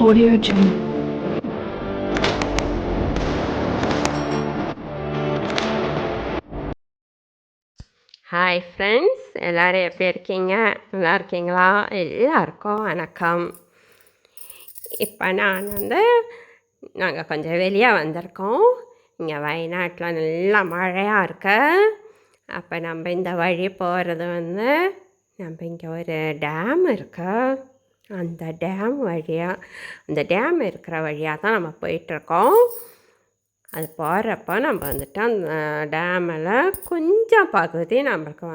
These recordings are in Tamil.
Audio Jungle. ஹாய் ஃப்ரெண்ட்ஸ், எல்லோரும் எப்படி இருக்கீங்க? நல்லா இருக்கீங்களா? எல்லாருக்கும் வணக்கம். இப்போ நாங்கள் கொஞ்சம் வெளியே வந்திருக்கோம். இங்கே வயநாட்டில் நல்லா மழையாக இருக்கு. அப்போ நம்ம இந்த வழி போகிறது நம்ம இங்கே ஒரு டேம் இருக்கு. அந்த டேம் இருக்கிற வழியாக தான் நம்ம போயிட்டுருக்கோம். அது போகிறப்ப நம்ம வந்துட்டு அந்த டேமில் கொஞ்சம் பகுதி நம்மளுக்கு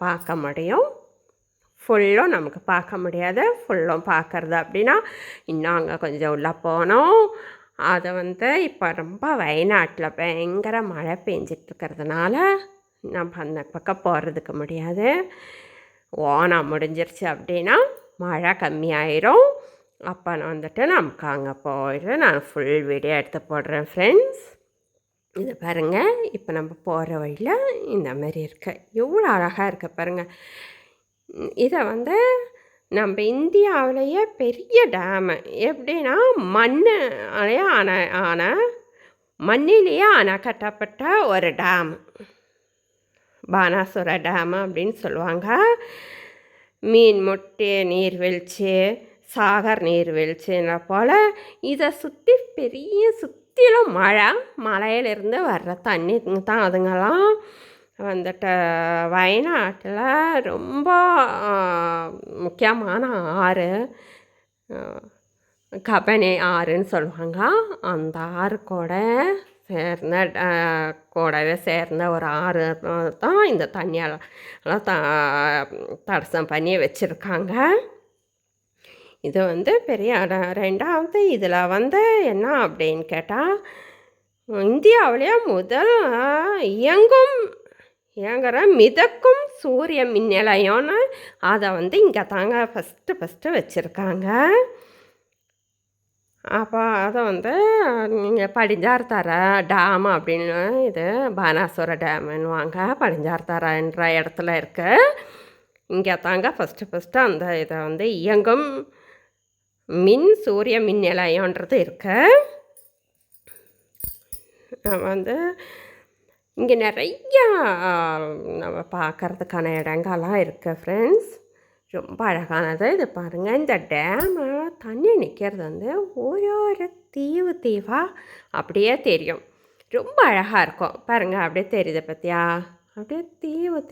பார்க்க முடியும். ஃபுல்லும் நமக்கு பார்க்க முடியாது. ஃபுல்லும் பார்க்குறது அப்படின்னா இன்னும் அங்கே கொஞ்சம் உள்ளே போனோம். அதை இப்போ ரொம்ப வயநாட்டில் பயங்கர மழை பெஞ்சிட்ருக்கிறதுனால நம்ம அந்த பக்கம் போகிறதுக்கு முடியாது. ஓணம் முடிஞ்சிருச்சு அப்படின்னா மழை கம்மியாயிரும். அப்போ நமக்கு அங்கே போயிட்டு நான் ஃபுல் வீடியோ எடுத்து போடுறேன் ஃப்ரெண்ட்ஸ். இது பாருங்கள், இப்போ நம்ம போகிற வழியில் இந்த மாதிரி இருக்கு. எவ்வளோ அழகாக இருக்க பாருங்கள். இதை நம்ம இந்தியாவிலேயே பெரிய டேமு. எப்படின்னா மண்ணிலேயே அணை கட்டப்பட்ட ஒரு டேமு பானாசுர டேமு அப்படின்னு சொல்லுவாங்க. மீன் முட்டை நீர்வீழ்ச்சி, சாகர் நீர்வீழ்ச்சின்ற போல் இதை சுற்றிலும் மலையிலிருந்து வர்ற தண்ணி தான். அதுங்கெல்லாம் வயநாட்டில் ரொம்ப முக்கியமான ஆறு கபனி ஆறுன்னு சொல்லுவாங்க. அந்த ஆறு கூடவே சேர்ந்த ஒரு ஆறு தான் இந்த தண்ணியெல்லாம் தடசம் பண்ணி வச்சுருக்காங்க. இது பெரிய ரெண்டாவது இதில் என்ன அப்படின்னு கேட்டால், இந்தியாவிலேயே முதல் இயங்குகிற மிதக்கும் சூரிய மின் நிலையம்னு அதை இங்கே தாங்க ஃபஸ்ட்டு வச்சுருக்காங்க. அப்போ அதை நீங்கள் படிஞ்சார்தர டேம் அப்படின்னு, இது பானாசுர டேமுன்னுவாங்க. படிஞ்சார்தரன்ற இடத்துல இருக்கு. இங்கே தாங்க ஃபஸ்ட்டு அந்த இதை இயங்கும் சூரிய மின் நிலையன்றது இருக்கு. இங்கே நிறையா நம்ம பார்க்குறதுக்கான இடங்கள்லாம் இருக்குது ஃப்ரெண்ட்ஸ். ரொம்ப அழகானது. இது பாருங்கள், இந்த டேமு தண்ணி நிற்கிறது ஒரு தீவாக அப்படியே தெரியும். ரொம்ப அழகாக இருக்கும் பாருங்கள். அப்படியே தெரியுது பார்த்தியா? அப்படியே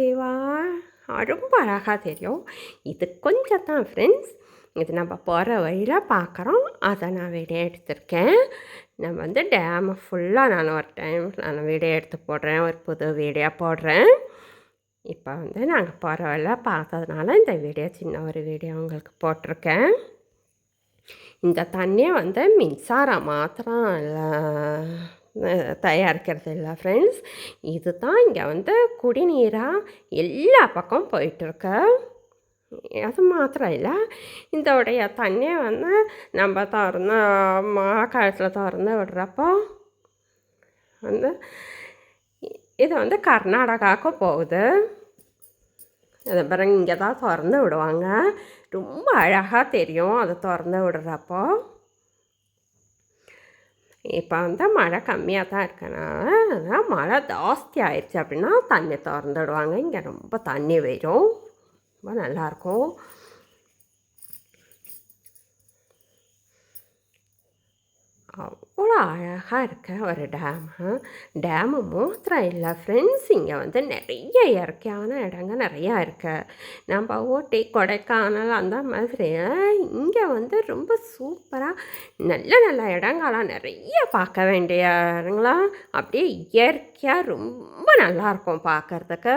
தீவாக ரொம்ப அழகாக தெரியும். இது கொஞ்சம் தான் ஃப்ரெண்ட்ஸ். இது நம்ம போகிற வழியில் பார்க்குறோம். அதை நான் வீடியோ எடுத்திருக்கேன். நம்ம டேமை ஃபுல்லாக நான் வீடியோ எடுத்து போடுறேன். ஒரு புது வீடியோ போடுறேன். இப்போ நாங்கள் போகிற வழியில் பார்த்ததுனால இந்த வீடியோ சின்ன ஒரு வீடியோ உங்களுக்கு போட்டிருக்கேன். இந்த தண்ணியை மின்சாரம் மாத்திரம் இல்லை தயாரிக்கிறது இல்லை ஃப்ரெண்ட்ஸ். இது தான் இங்கே குடிநீராக எல்லா பக்கம் போயிட்டுருக்கு. அது மாத்திரம் இல்லை, இதோடைய தண்ணியை நம்ம மழை காலத்தில் திறந்து விடுறப்போ இது கர்நாடகாவுக்கு போகுது. அதை பிறகு இங்கே தான் திறந்து விடுவாங்க. ரொம்ப அழகாக தெரியும் அதை திறந்து விடுறப்போ. இப்போ மழை கம்மியாக தான் இருக்கனால, மழை ஜாஸ்தி ஆயிடுச்சு அப்படின்னா தண்ணி திறந்து விடுவாங்க. இங்கே ரொம்ப தண்ணி வரும். ரொம்ப நல்லாயிருக்கும். அவ்வளோ அழகாக இருக்க ஒரு டேமு மாத்திரம் இல்லை ஃப்ரெண்ட்ஸ். இங்கே நிறைய இயற்கையான இடங்கள் நிறையா இருக்குது. நம்ம ஊட்டி, கொடைக்கானல் அந்த மாதிரி இங்கே ரொம்ப சூப்பராக நல்ல இடங்கள்லாம் நிறைய பார்க்க வேண்டிய இடங்களாம் அப்படியே இயற்கையாக ரொம்ப நல்லாயிருக்கும் பார்க்குறதுக்கு.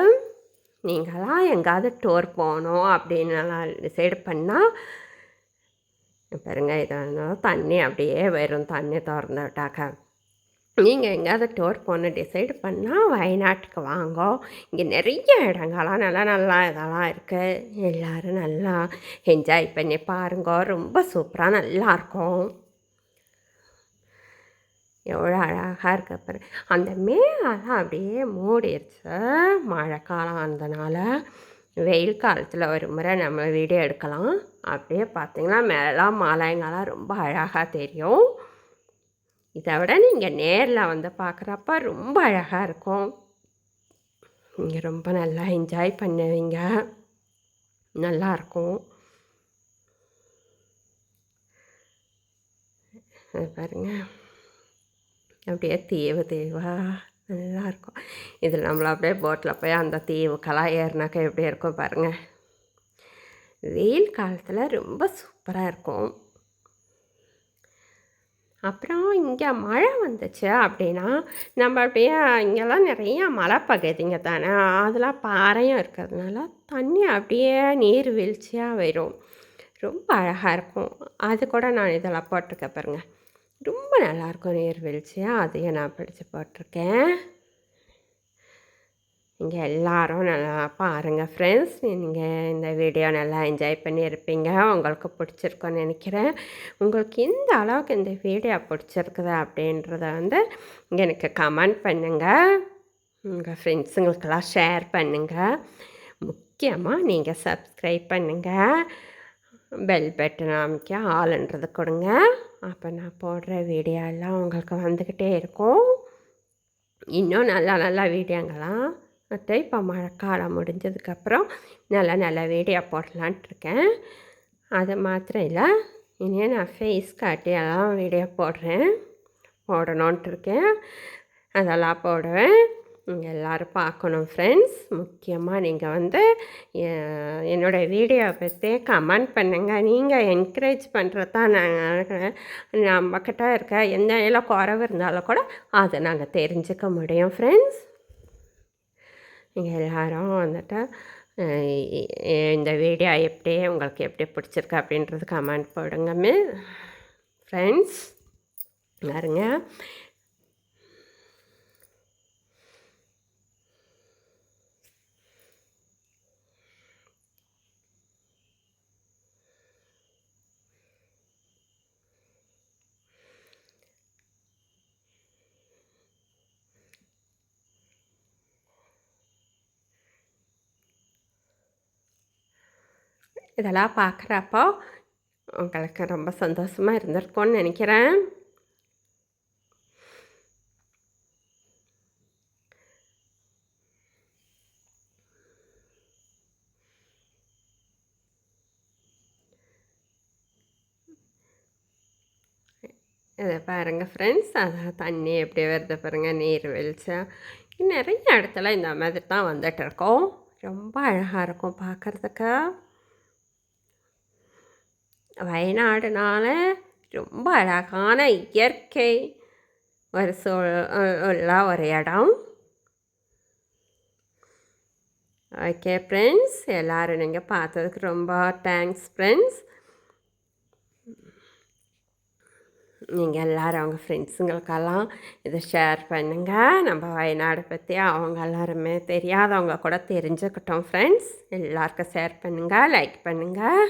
நீங்களாம் எங்காவது டூர் போகணும் அப்படின்னு டிசைடு பண்ணால் பாருங்க, இதனால் தண்ணி அப்படியே வரும். தண்ணி திறந்து விட்டாக்க நீங்கள் எங்கேயாவது டூர் போகணும் டிசைடு பண்ணால் வயநாட்டுக்கு வாங்க. இங்கே நிறைய இடங்கள்லாம் நல்லா இதெல்லாம் இருக்குது. எல்லோரும் நல்லா என்ஜாய் பண்ணி பாருங்க. ரொம்ப சூப்பராக நல்லாயிருக்கும். எவ்வளோ அழகாக இருக்க பாரு. அந்த மேலாம் அப்படியே மூடிடுச்சு மழை காலம். அதனால் வெயில் காலத்தில் ஒரு முறை நம்ம வீடியோ எடுக்கலாம். அப்படியே பார்த்திங்கன்னா மேலாம் மாலைங்கள்லாம் ரொம்ப அழகாக தெரியும். இதை விட நீங்கள் நேரில் வந்து பார்க்குறப்ப ரொம்ப அழகாக இருக்கும். நீங்கள் ரொம்ப நல்லா என்ஜாய் பண்ணுவீங்க. நல்லாயிருக்கும். அது பாருங்கள், அப்படியே தீவாக நல்லாயிருக்கும். இதில் நம்மள அப்படியே போட்டில் போய் அந்த தீவுக்கெல்லாம் ஏறினாக்கா எப்படி இருக்கும் பாருங்கள். வெயில் காலத்தில் ரொம்ப சூப்பராக இருக்கும். அப்புறம் இங்கே மழை வந்துச்சு அப்படின்னா நம்ம அப்படியே இங்கெல்லாம் நிறையா மலைப்பகுதிங்க தானே, அதெல்லாம் பாறையும் இருக்கிறதுனால தண்ணி அப்படியே நீர்வீழ்ச்சியாக வரும். ரொம்ப அழகாக இருக்கும். அது கூட நான் இதெல்லாம் போட்டிருக்கேன் பாருங்கள். ரொம்ப நல்லாயிருக்கும் நீர்வீழ்ச்சியாக. அதையும் நான் பிடிச்சி போட்டிருக்கேன். இங்கே எல்லோரும் நல்லா பாருங்கள் ஃப்ரெண்ட்ஸ். நீங்கள் இந்த வீடியோ நல்லா என்ஜாய் பண்ணியிருப்பீங்க. உங்களுக்கு பிடிச்சிருக்கோன்னு நினைக்கிறேன். உங்களுக்கு இந்த அளவுக்கு இந்த வீடியோ பிடிச்சிருக்குது அப்படின்றத வந்து எனக்கு கமெண்ட் பண்ணுங்கள். உங்கள் ஃப்ரெண்ட்ஸுங்களுக்கெல்லாம் ஷேர் பண்ணுங்கள். முக்கியமாக நீங்கள் சப்ஸ்கிரைப் பண்ணுங்கள். பெல் பட்டன் அமைக்க ஆளுன்றது கொடுங்க. அப்போ நான் போடுற வீடியோ எல்லாம் உங்களுக்கு வந்துக்கிட்டே இருக்கும். இன்னும் நல்ல வீடியோங்களாம் இப்போ மழைக்காலம் முடிஞ்சதுக்கப்புறம் நல்ல வீடியோ போடலான்ட்டு இருக்கேன். அது மாத்திரம் இல்லை, இனியும் நான் ஃபேஸ் காட்டியெல்லாம் வீடியோ போடணுன்ட்டு இருக்கேன். அதெல்லாம் போடுவேன். நீங்கள் எல்லோரும் பார்க்கணும் ஃப்ரெண்ட்ஸ். முக்கியமாக நீங்கள் வந்து என்னோடய வீடியோவை பற்றி கமெண்ட் பண்ணுங்கள். நீங்கள் என்கரேஜ் பண்ணுறது தான் நம்மக்கிட்ட இருக்க எந்த எல்லாம் குறைவு இருந்தாலும் கூட அதை நாங்கள் தெரிஞ்சுக்க முடியும் ஃப்ரெண்ட்ஸ். நீங்கள் எல்லோரும் வந்துட்டு இந்த வீடியோ உங்களுக்கு எப்படி பிடிச்சிருக்கு அப்படின்றது கமெண்ட் போடுங்க ஃப்ரெண்ட்ஸ். பாருங்க, இதெல்லாம் பார்க்குறப்போ உங்களுக்கு ரொம்ப சந்தோஷமாக இருந்திருக்கும்னு நினைக்கிறேன். இதை பாருங்கள் ஃப்ரெண்ட்ஸ், அதான் தண்ணி எப்படி வருது பாருங்கள், நீர் வெளிச்சம். நிறைய இடத்துல இந்த மாதிரி தான் வந்துட்டுருக்கோம். ரொம்ப அழகாக இருக்கும் பார்க்குறதுக்கு. வயநாடுனால ரொம்ப அழகான இயற்கை ஒரு உள்ள ஒரு இடம். ஓகே ஃப்ரெண்ட்ஸ், எல்லோரும் நீங்கள் பார்த்ததுக்கு ரொம்ப தேங்க்ஸ் ஃப்ரெண்ட்ஸ். நீங்கள் எல்லோரும் அவங்க ஃப்ரெண்ட்ஸுங்களுக்கெல்லாம் இதை ஷேர் பண்ணுங்கள். நம்ம வயநாடு பற்றி அவங்க எல்லாருமே தெரியாதவங்க கூட தெரிஞ்சுக்கிட்டோம் ஃப்ரெண்ட்ஸ். எல்லாருக்கும் ஷேர் பண்ணுங்கள், லைக் பண்ணுங்கள்.